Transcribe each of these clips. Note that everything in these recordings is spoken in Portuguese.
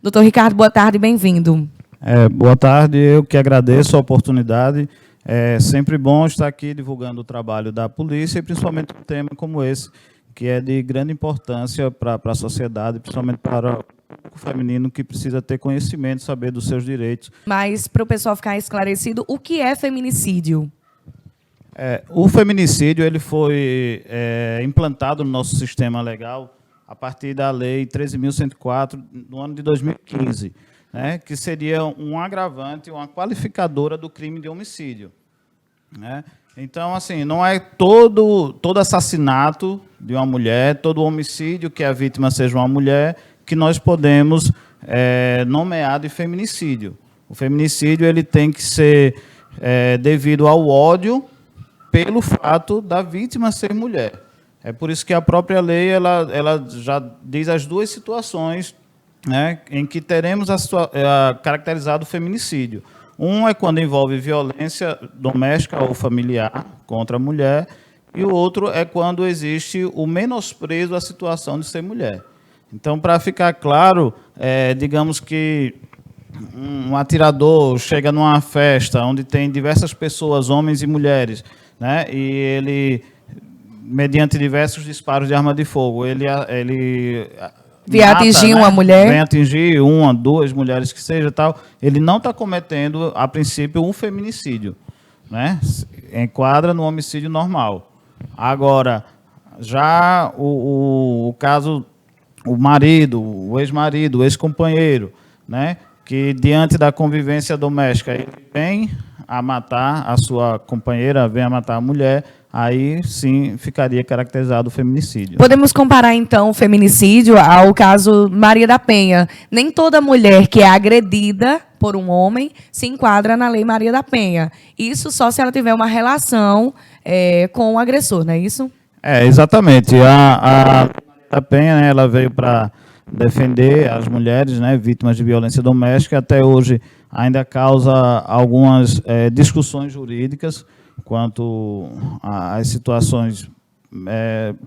Doutor Ricardo, boa tarde, bem-vindo. Boa tarde, eu que agradeço a oportunidade. É sempre bom estar aqui divulgando o trabalho da polícia, e principalmente um tema como esse, que é de grande importância para a sociedade, principalmente para o feminino, que precisa ter conhecimento, saber dos seus direitos. Mas, para o pessoal ficar esclarecido, o que é feminicídio? O feminicídio ele foi implantado no nosso sistema legal a partir da Lei 13.104, no ano de 2015, né, que seria um agravante, uma qualificadora do crime de homicídio, né? Então, assim, não é todo assassinato de uma mulher, todo homicídio que a vítima seja uma mulher, que nós podemos nomear de feminicídio. O feminicídio ele tem que ser devido ao ódio pelo fato da vítima ser mulher. É por isso que a própria lei ela já diz as duas situações, né, em que teremos caracterizado o feminicídio. Um é quando envolve violência doméstica ou familiar contra a mulher, e o outro é quando existe o menosprezo à situação de ser mulher. Então, para ficar claro, digamos que um atirador chega numa festa onde tem diversas pessoas, homens e mulheres, né, e ele, mediante diversos disparos de arma de fogo, ele Vem atingir uma mulher. Vem atingir uma, duas mulheres que seja, tal, ele não está cometendo, a princípio, um feminicídio, né? Enquadra no homicídio normal. Agora, já o caso, o marido, o ex-marido, o ex-companheiro, né, que diante da convivência doméstica ele vem a matar a sua companheira, vem a matar a mulher, aí sim ficaria caracterizado o feminicídio. Podemos comparar, então, o feminicídio ao caso Maria da Penha. Nem toda mulher que é agredida por um homem se enquadra na Lei Maria da Penha. Isso só se ela tiver uma relação com o agressor, não é isso? Exatamente. A Maria da Penha, né, ela veio para defender as mulheres, né, vítimas de violência doméstica. Até hoje ainda causa algumas discussões jurídicas quanto às situações,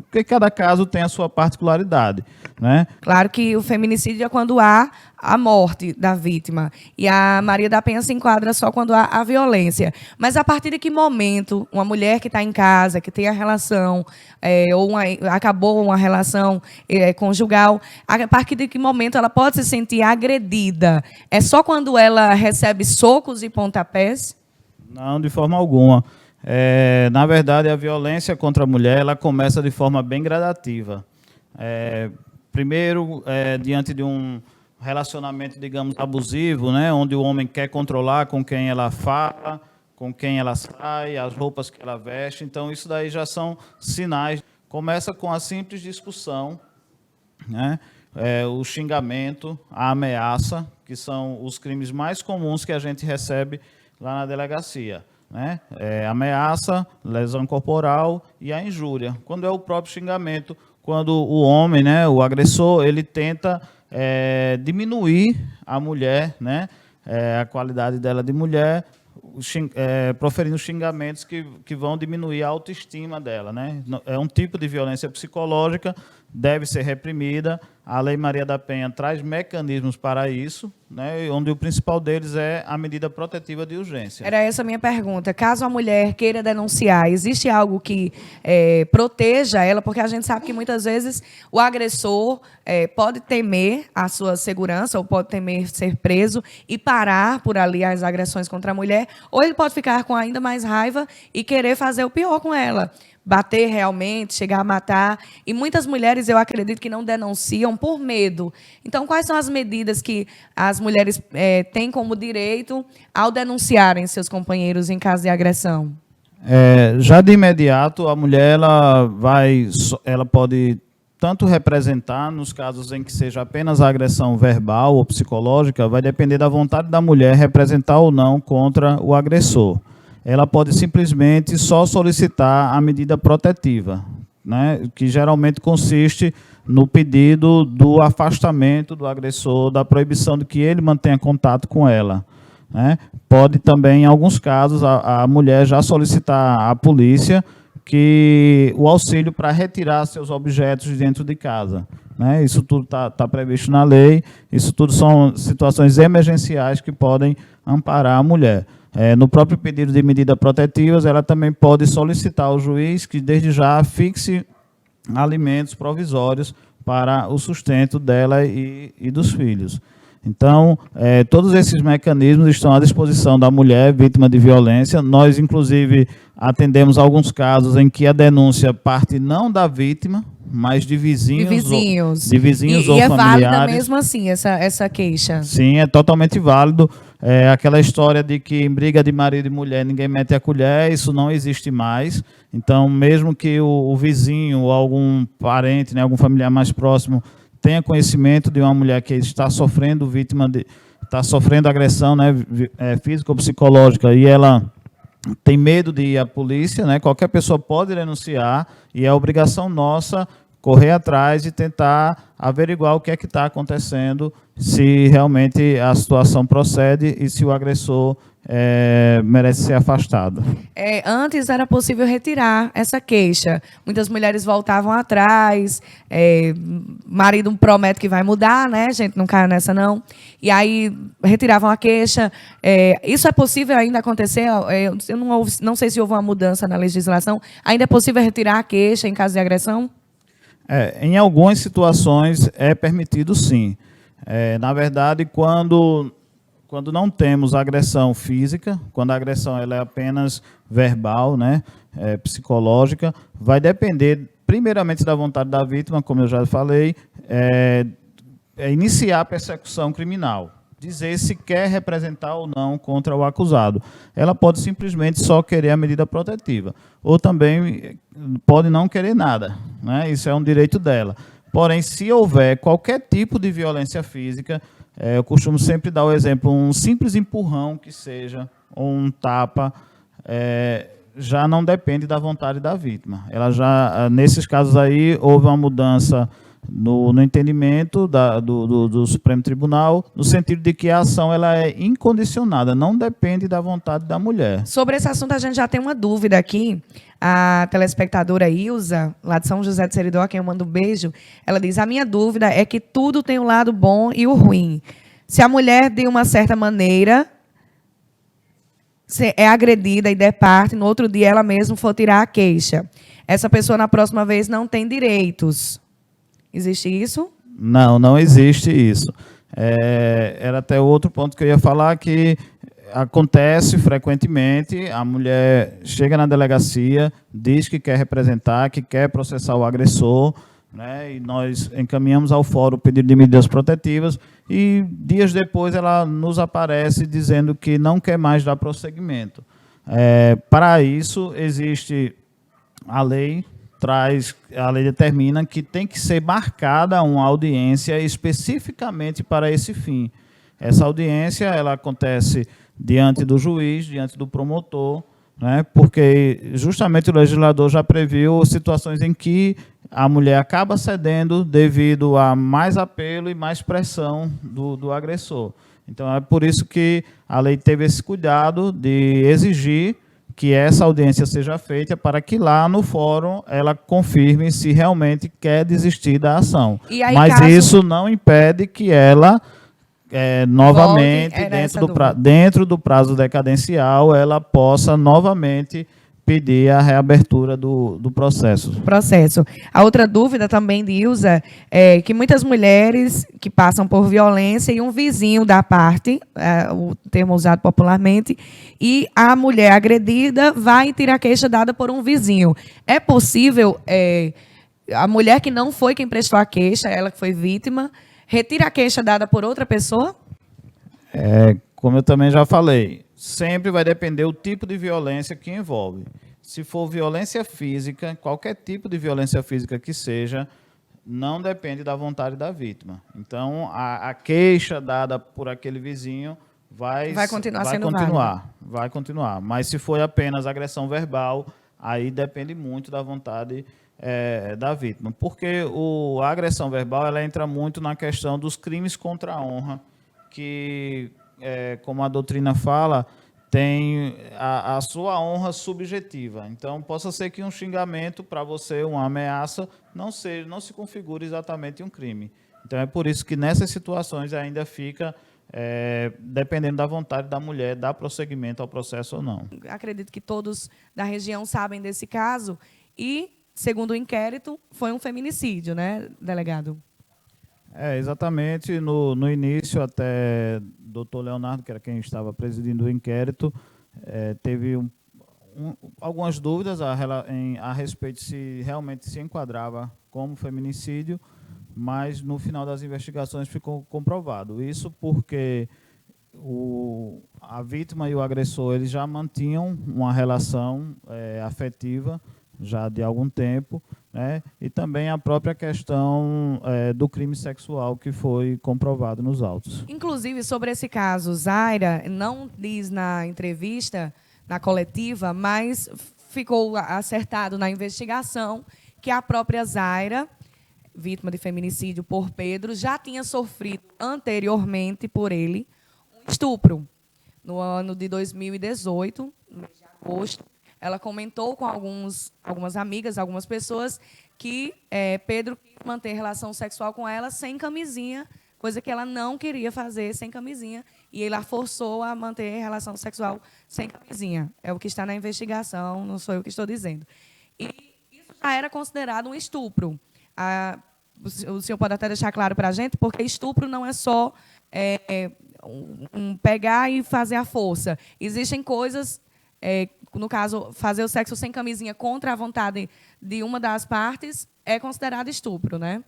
porque cada caso tem a sua particularidade, né? Claro que o feminicídio é quando há a morte da vítima, e a Maria da Penha se enquadra só quando há a violência. Mas a partir de que momento uma mulher que está em casa, que tem a relação, acabou uma relação conjugal, a partir de que momento ela pode se sentir agredida? É só quando ela recebe socos e pontapés? Não, de forma alguma. Na verdade, a violência contra a mulher ela começa de forma bem gradativa. Primeiro, diante de um relacionamento, digamos, abusivo, né, onde o homem quer controlar com quem ela fala, com quem ela sai, as roupas que ela veste. Então, isso daí já são sinais. Começa com a simples discussão, né, o xingamento, a ameaça, que são os crimes mais comuns que a gente recebe lá na delegacia, né? Ameaça, lesão corporal e a injúria. Quando é o próprio xingamento, quando o homem, né, o agressor, ele tenta diminuir a mulher, né, a qualidade dela de mulher, proferindo xingamentos que vão diminuir a autoestima dela, né? É um tipo de violência psicológica, deve ser reprimida. A Lei Maria da Penha traz mecanismos para isso, né, onde o principal deles é a medida protetiva de urgência. Era essa a minha pergunta. Caso a mulher queira denunciar, existe algo que proteja ela? Porque a gente sabe que muitas vezes o agressor pode temer a sua segurança, ou pode temer ser preso e parar por ali as agressões contra a mulher, ou ele pode ficar com ainda mais raiva e querer fazer o pior com ela. Bater realmente, chegar a matar. E muitas mulheres, eu acredito, que não denunciam por medo. Então, quais são as medidas que as mulheres têm como direito ao denunciarem seus companheiros em caso de agressão? Já de imediato, a mulher ela pode tanto representar, nos casos em que seja apenas a agressão verbal ou psicológica, vai depender da vontade da mulher representar ou não contra o agressor. Ela pode simplesmente só solicitar a medida protetiva, né, que geralmente consiste no pedido do afastamento do agressor, da proibição de que ele mantenha contato com ela, né. Pode também, em alguns casos, a mulher já solicitar à polícia o auxílio para retirar seus objetos de dentro de casa. né? Isso tudo tá previsto na lei, isso tudo são situações emergenciais que podem amparar a mulher. No próprio pedido de medidas protetivas, ela também pode solicitar ao juiz que, desde já, fixe alimentos provisórios para o sustento dela e dos filhos. Então, todos esses mecanismos estão à disposição da mulher vítima de violência. Nós, inclusive, atendemos alguns casos em que a denúncia parte não da vítima, mas de vizinhos. De vizinhos ou familiares. E é válida familiares. mesmo assim essa queixa? Sim, é totalmente válido. Aquela história de que em briga de marido e mulher ninguém mete a colher, isso não existe mais. Então, mesmo que o vizinho ou algum parente, né, algum familiar mais próximo tenha conhecimento de uma mulher que está sofrendo está sofrendo agressão, né, física ou psicológica, e ela tem medo de ir à polícia, né, qualquer pessoa pode denunciar, e é obrigação nossa correr atrás e tentar averiguar o que é que está acontecendo, se realmente a situação procede e se o agressor merece ser afastado. Antes era possível retirar essa queixa. Muitas mulheres voltavam atrás, marido promete que vai mudar, né? A gente não cai nessa, não. E aí retiravam a queixa. Isso é possível ainda acontecer? Eu não sei se houve uma mudança na legislação. Ainda é possível retirar a queixa em caso de agressão? Em algumas situações é permitido, sim. Na verdade, quando não temos agressão física, quando a agressão ela é apenas verbal, né, psicológica, vai depender primeiramente da vontade da vítima, como eu já falei, iniciar a persecução criminal, dizer se quer representar ou não contra o acusado. Ela pode simplesmente só querer a medida protetiva, ou também pode não querer nada, né? Isso é um direito dela. Porém, se houver qualquer tipo de violência física, eu costumo sempre dar o exemplo, um simples empurrão que seja, ou um tapa, já não depende da vontade da vítima. Ela já, nesses casos aí, houve uma mudança no entendimento do Supremo Tribunal, no sentido de que a ação ela é incondicionada, não depende da vontade da mulher. Sobre esse assunto, a gente já tem uma dúvida aqui. A telespectadora Ilza, lá de São José de Seridó, a quem eu mando um beijo, ela diz: a minha dúvida é que tudo tem o lado bom e o ruim. Se a mulher, de uma certa maneira, é agredida e der parte, no outro dia ela mesma for tirar a queixa, essa pessoa, na próxima vez, não tem direitos. Existe isso? Não, não existe isso. Era até outro ponto que eu ia falar, que acontece frequentemente, a mulher chega na delegacia, diz que quer representar, que quer processar o agressor, né, e nós encaminhamos ao fórum o pedido de medidas protetivas, e dias depois ela nos aparece dizendo que não quer mais dar prosseguimento. Para isso, existe a lei determina que tem que ser marcada uma audiência especificamente para esse fim. Essa audiência ela acontece diante do juiz, diante do promotor, né, porque justamente o legislador já previu situações em que a mulher acaba cedendo devido a mais apelo e mais pressão do agressor. Então, é por isso que a lei teve esse cuidado de exigir que essa audiência seja feita para que lá no fórum ela confirme se realmente quer desistir da ação. Aí, mas isso não impede que ela, novamente, dentro do prazo decadencial, ela possa novamente pedir a reabertura do processo. A outra dúvida também de Ilza é que muitas mulheres que passam por violência e um vizinho da parte, o termo usado popularmente, e a mulher agredida vai tirar queixa dada por um vizinho. É possível a mulher que não foi quem prestou a queixa, ela que foi vítima, retira a queixa dada por outra pessoa? Como eu também já falei, sempre vai depender do tipo de violência que envolve. Se for violência física, qualquer tipo de violência física que seja, não depende da vontade da vítima. Então, a queixa dada por aquele vizinho vai continuar. Mas se for apenas agressão verbal, aí depende muito da vontade da vítima. Porque a agressão verbal ela entra muito na questão dos crimes contra a honra, que, como a doutrina fala, tem a sua honra subjetiva. Então, possa ser que um xingamento para você, uma ameaça, não se configure exatamente um crime. Então, é por isso que nessas situações ainda fica, dependendo da vontade da mulher, dar prosseguimento ao processo ou não. Acredito que todos da região sabem desse caso e, segundo o inquérito, foi um feminicídio, né, delegado? Exatamente. No início, até doutor Leonardo, que era quem estava presidindo o inquérito, teve algumas dúvidas a respeito se realmente se enquadrava como feminicídio, mas no final das investigações ficou comprovado. Isso porque a vítima e o agressor eles já mantinham uma relação afetiva já de algum tempo, né? E também a própria questão do crime sexual que foi comprovado nos autos. Inclusive, sobre esse caso, Zaira não diz na entrevista, na coletiva, mas ficou acertado na investigação que a própria Zaira, vítima de feminicídio por Pedro, já tinha sofrido anteriormente por ele um estupro. No ano de 2018, no mês de agosto, ela comentou com algumas amigas, algumas pessoas, que Pedro quis manter relação sexual com ela sem camisinha, coisa que ela não queria fazer sem camisinha, e ele a forçou a manter relação sexual sem camisinha. É o que está na investigação, não sou eu que estou dizendo. E isso já era considerado um estupro. O senhor pode até deixar claro para a gente, porque estupro não é só pegar e fazer a força. Existem coisas... no caso, fazer o sexo sem camisinha contra a vontade de uma das partes é considerado estupro, né?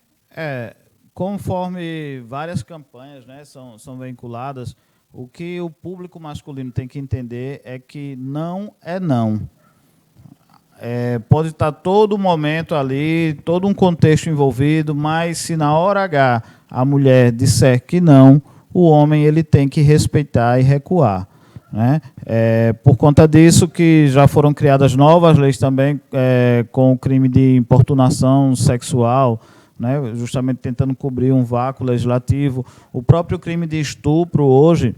Conforme várias campanhas, né, são vinculadas, o que o público masculino tem que entender é que não é não. Pode estar todo momento ali, todo um contexto envolvido, mas se na hora H a mulher disser que não, o homem ele tem que respeitar e recuar. Né? Por conta disso que já foram criadas novas leis também com o crime de importunação sexual, né? Justamente tentando cobrir um vácuo legislativo. O próprio crime de estupro hoje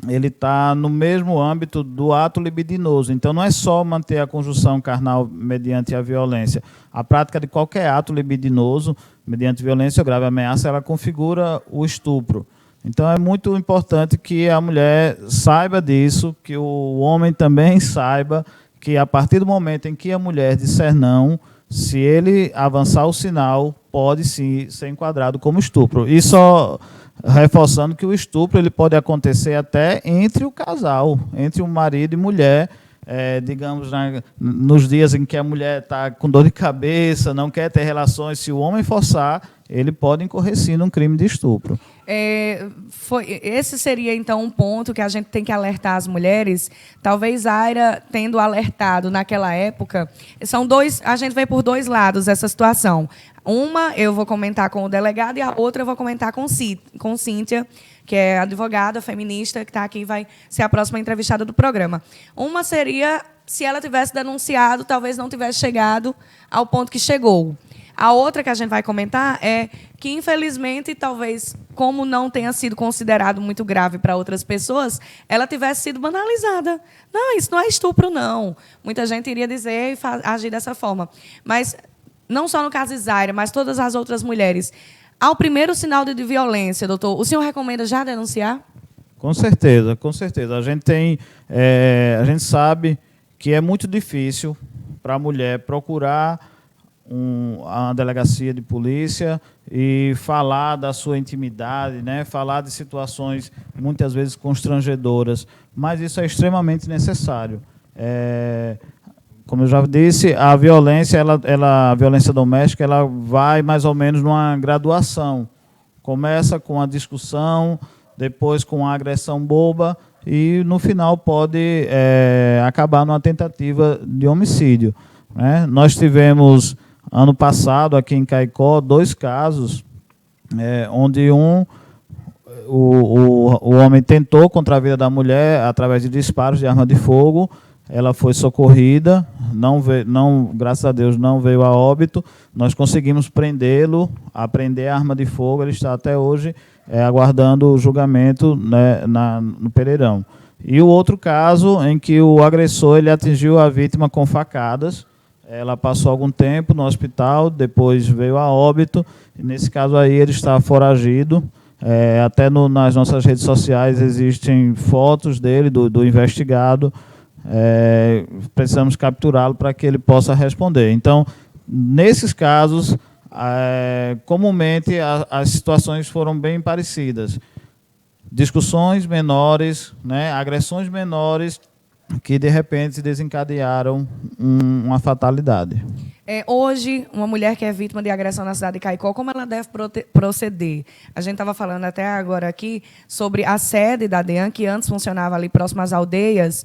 ele está no mesmo âmbito do ato libidinoso. Então, não é só manter a conjunção carnal mediante a violência. A prática de qualquer ato libidinoso, mediante violência ou grave ameaça, ela configura o estupro. Então, é muito importante que a mulher saiba disso, que o homem também saiba que, a partir do momento em que a mulher disser não, se ele avançar o sinal, pode sim ser enquadrado como estupro. E só reforçando que o estupro ele pode acontecer até entre o casal, entre o marido e mulher, digamos, nos dias em que a mulher está com dor de cabeça, não quer ter relações, se o homem forçar, ele pode incorrer sim num crime de estupro. Esse seria, então, um ponto que a gente tem que alertar as mulheres. Talvez a Aira, tendo alertado naquela época, a gente vê por dois lados essa situação. Uma eu vou comentar com o delegado e a outra eu vou comentar com Cíntia, que é advogada feminista, que está aqui e vai ser a próxima entrevistada do programa. Uma seria, se ela tivesse denunciado, talvez não tivesse chegado ao ponto que chegou. A outra que a gente vai comentar é que, infelizmente, talvez, como não tenha sido considerado muito grave para outras pessoas, ela tivesse sido banalizada. Não, isso não é estupro, não. Muita gente iria dizer e agir dessa forma. Mas, não só no caso de Zaira, mas todas as outras mulheres, ao primeiro sinal de violência, doutor, o senhor recomenda já denunciar? Com certeza, com certeza. A gente sabe que é muito difícil para a mulher procurar a delegacia de polícia e falar da sua intimidade, né? Falar de situações muitas vezes constrangedoras, mas isso é extremamente necessário. Como eu já disse, a violência, a violência doméstica, ela vai mais ou menos numa graduação. Começa com a discussão, depois com a agressão boba e no final pode acabar numa tentativa de homicídio, né? Nós tivemos ano passado, aqui em Caicó, 2 casos onde o homem tentou contra a vida da mulher através de disparos de arma de fogo. Ela foi socorrida, graças a Deus não veio a óbito. Nós conseguimos prendê-lo, apreender a arma de fogo. Ele está até hoje aguardando o julgamento, né, no Pereirão. E o outro caso em que o agressor ele atingiu a vítima com facadas. Ela passou algum tempo no hospital, depois veio a óbito. E nesse caso aí ele está foragido. Até nas nossas redes sociais existem fotos dele, do investigado. Precisamos capturá-lo para que ele possa responder. Então, nesses casos, comumente as situações foram bem parecidas. Discussões menores, né, agressões menores, que de repente desencadearam uma fatalidade. Hoje, uma mulher que é vítima de agressão na cidade de Caicó, como ela deve proceder? A gente estava falando até agora aqui sobre a sede da DEAN, que antes funcionava ali próximo às aldeias,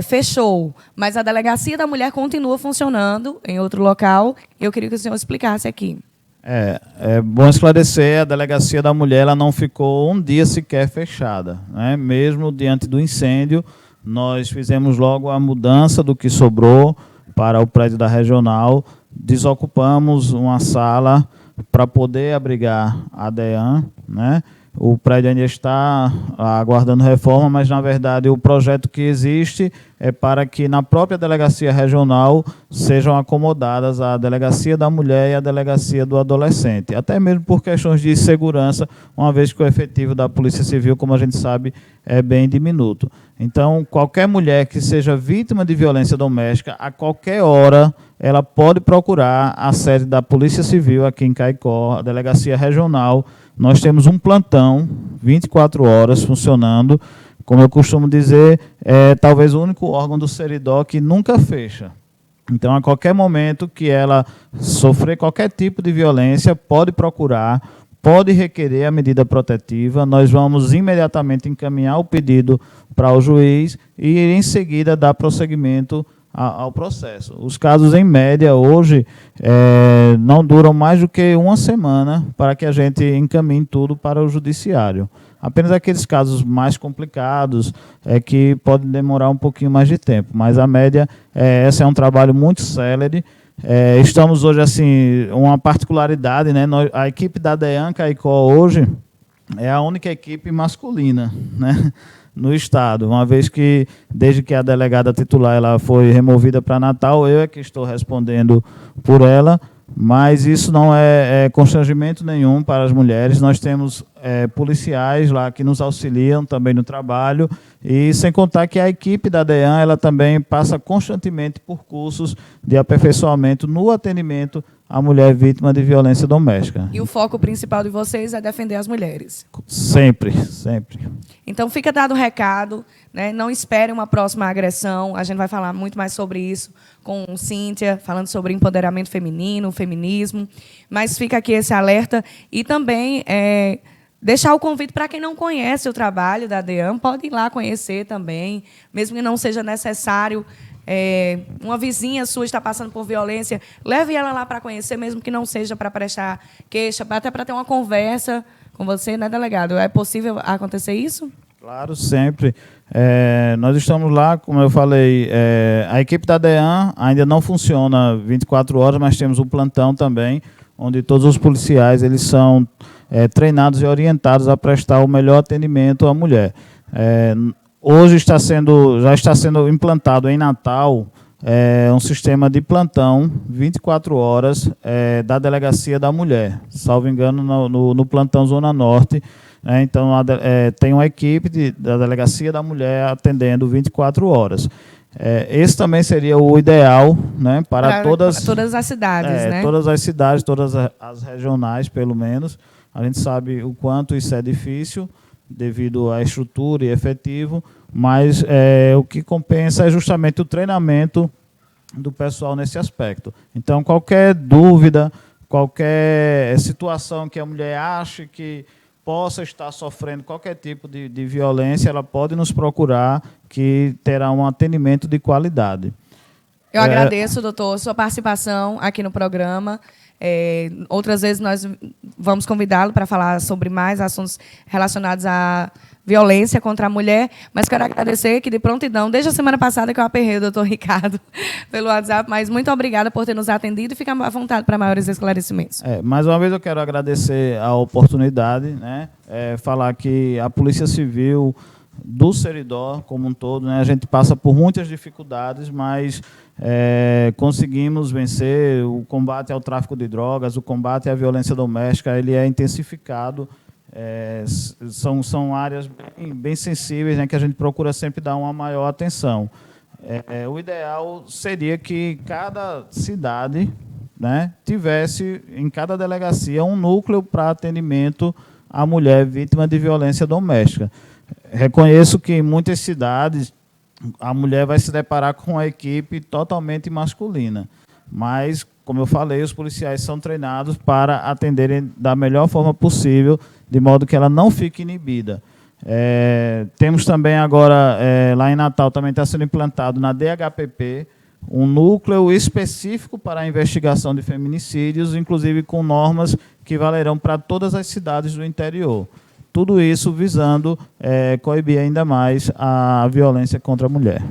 fechou, mas a Delegacia da Mulher continua funcionando em outro local. Eu queria que o senhor explicasse aqui. É bom esclarecer, a Delegacia da Mulher ela não ficou um dia sequer fechada, né? Mesmo diante do incêndio, nós fizemos logo a mudança do que sobrou para o prédio da Regional, desocupamos uma sala para poder abrigar a DEAN, né? O prédio ainda está aguardando reforma, mas, na verdade, o projeto que existe é para que, na própria Delegacia Regional, sejam acomodadas a Delegacia da Mulher e a Delegacia do Adolescente, até mesmo por questões de segurança, uma vez que o efetivo da Polícia Civil, como a gente sabe, é bem diminuto. Então, qualquer mulher que seja vítima de violência doméstica, a qualquer hora, ela pode procurar a sede da Polícia Civil aqui em Caicó, a Delegacia Regional. Nós temos um plantão, 24 horas, funcionando. Como eu costumo dizer, talvez o único órgão do Seridó que nunca fecha. Então, a qualquer momento que ela sofrer qualquer tipo de violência, pode procurar, pode requerer a medida protetiva. Nós vamos imediatamente encaminhar o pedido para o juiz e, em seguida, dar prosseguimento ao processo. Os casos, em média, hoje, não duram mais do que uma semana para que a gente encaminhe tudo para o judiciário. Apenas aqueles casos mais complicados que podem demorar um pouquinho mais de tempo, mas a média, esse é um trabalho muito célere. Estamos hoje, assim, uma particularidade, né? A equipe da DEAN Caicó hoje é a única equipe masculina, né, no estado, uma vez que, desde que a delegada titular ela foi removida para Natal, eu é que estou respondendo por ela, mas isso não é constrangimento nenhum para as mulheres. Nós temos policiais lá que nos auxiliam também no trabalho, e sem contar que a equipe da DEAN ela também passa constantemente por cursos de aperfeiçoamento no atendimento à mulher vítima de violência doméstica. E o foco principal de vocês é defender as mulheres? Sempre, sempre. Então, fica dado o recado, né? Não espere uma próxima agressão. A gente vai falar muito mais sobre isso com Cíntia, falando sobre empoderamento feminino, feminismo. Mas fica aqui esse alerta. E também deixar o convite para quem não conhece o trabalho da DEAN, pode ir lá conhecer também, mesmo que não seja necessário. Uma vizinha sua está passando por violência, leve ela lá para conhecer, mesmo que não seja para prestar queixa, até para ter uma conversa com você, né, delegado? É possível acontecer isso? Claro, sempre. Nós estamos lá, como eu falei, a equipe da DEAN ainda não funciona 24 horas, mas temos um plantão também, onde todos os policiais eles são treinados e orientados a prestar o melhor atendimento à mulher. Hoje já está sendo implantado em Natal um sistema de plantão 24 horas da Delegacia da Mulher, salvo engano, no plantão Zona Norte. Então, tem uma equipe da Delegacia da Mulher atendendo 24 horas. Esse também seria o ideal, né, para todas as cidades, né? Todas as cidades, todas as regionais, pelo menos. A gente sabe o quanto isso é difícil, devido à estrutura e efetivo, mas o que compensa é justamente o treinamento do pessoal nesse aspecto. Então, qualquer dúvida, qualquer situação que a mulher ache que possa estar sofrendo qualquer tipo de violência, ela pode nos procurar, que terá um atendimento de qualidade. Eu agradeço, doutor, sua participação aqui no programa. Outras vezes nós vamos convidá-lo para falar sobre mais assuntos relacionados à violência contra a mulher, mas quero agradecer que, de prontidão, desde a semana passada que eu aperrei o doutor Ricardo pelo WhatsApp, mas muito obrigada por ter nos atendido e ficar à vontade para maiores esclarecimentos. Mais uma vez eu quero agradecer a oportunidade, né? Falar que a Polícia Civil do Seridó como um todo, né? A gente passa por muitas dificuldades, mas conseguimos vencer. O combate ao tráfico de drogas, o combate à violência doméstica, ele é intensificado. São áreas bem sensíveis, né, que a gente procura sempre dar uma maior atenção. O ideal seria que cada cidade, né, tivesse, em cada delegacia, um núcleo para atendimento à mulher vítima de violência doméstica. Reconheço que em muitas cidades a mulher vai se deparar com uma equipe totalmente masculina, mas, como eu falei, os policiais são treinados para atenderem da melhor forma possível, de modo que ela não fique inibida. Temos também agora, lá em Natal, também está sendo implantado na DHPP, um núcleo específico para a investigação de feminicídios, inclusive com normas que valerão para todas as cidades do interior. Tudo isso visando coibir ainda mais a violência contra a mulher.